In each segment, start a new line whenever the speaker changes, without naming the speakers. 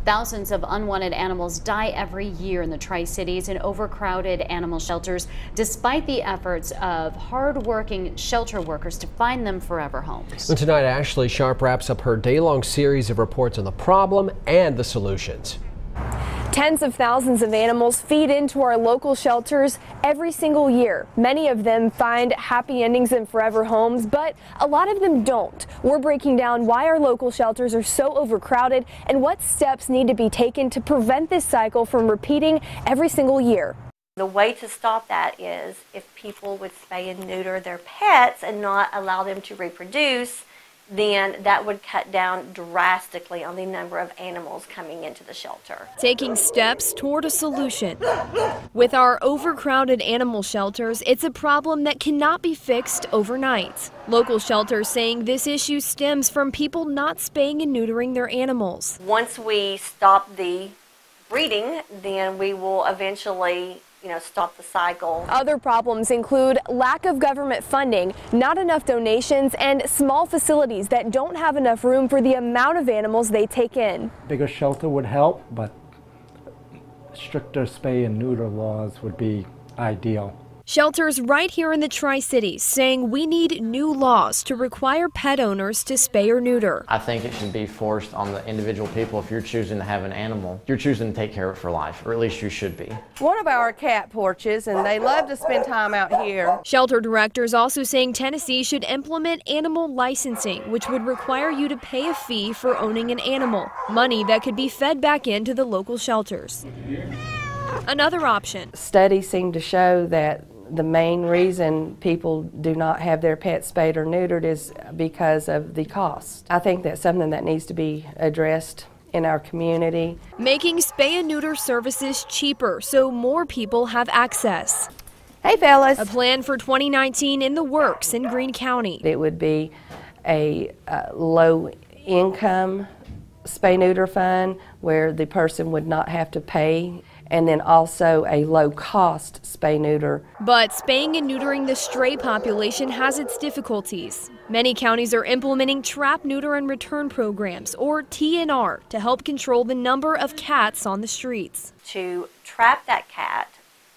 Thousands of unwanted animals die every year in the Tri-Cities in overcrowded animal shelters, despite the efforts of hard-working shelter workers to find them forever homes.
And tonight, Ashley Sharp wraps up her day-long series of reports on the problem and the solutions.
Tens of thousands of animals feed into our local shelters every single year. Many of them find happy endings in forever homes, but a lot of them don't. We're breaking down why our local shelters are so overcrowded and what steps need to be taken to prevent this cycle from repeating every single year.
The way to stop that is if people would spay and neuter their pets and not allow them to reproduce, then that would cut down drastically on the number of animals coming into the shelter.
Taking steps toward a solution. With our overcrowded animal shelters, it's a problem that cannot be fixed overnight. Local shelters saying this issue stems from people not spaying and neutering their animals.
Once we stop the breeding, then we will eventually stop the cycle.
Other problems include lack of government funding, not enough donations, and small facilities that don't have enough room for the amount of animals they take in.
Bigger shelter would help, but stricter spay and neuter laws would be ideal.
Shelters right here in the Tri-Cities saying we need new laws to require pet owners to spay or neuter.
I think it should be forced on the individual people. If you're choosing to have an animal, you're choosing to take care of it for life, or at least you should be.
One of our cat porches, and they love to spend time out here.
Shelter directors also saying Tennessee should implement animal licensing, which would require you to pay a fee for owning an animal, money that could be fed back into the local shelters. Another option.
Studies seem to show that the main reason people do not have their pets spayed or neutered is because of the cost. I think that's something that needs to be addressed in our community.
Making spay and neuter services cheaper so more people have access.
Hey fellas.
A plan for 2019 in the works in Greene County.
It would be a low income spay neuter fund where the person would not have to pay, and then also a low-cost spay-neuter.
But spaying and neutering the stray population has its difficulties. Many counties are implementing trap, neuter, and return programs, or TNR, to help control the number of cats on the streets.
To trap that cat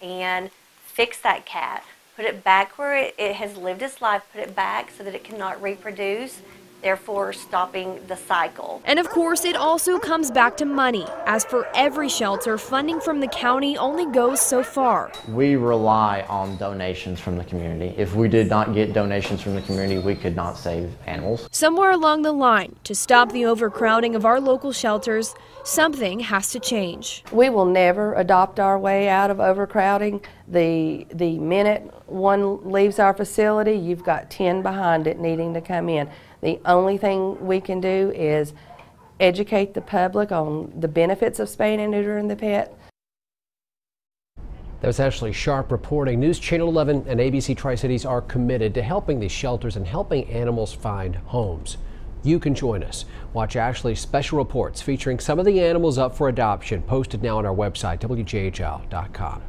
and fix that cat, put it back where it has lived its life, put it back so that it cannot reproduce, therefore stopping the cycle.
And of course, it also comes back to money. As for every shelter, funding from the county only goes so far.
We rely on donations from the community. If we did not get donations from the community, we could not save animals.
Somewhere along the line, to stop the overcrowding of our local shelters, something has to change.
We will never adopt our way out of overcrowding. The minute one leaves our facility, you've got 10 behind it needing to come in. The only thing we can do is educate the public on the benefits of spaying and neutering the pet.
That was Ashley Sharp reporting. News Channel 11 and ABC Tri-Cities are committed to helping these shelters and helping animals find homes. You can join us. Watch Ashley's special reports featuring some of the animals up for adoption, posted now on our website, WJHL.com.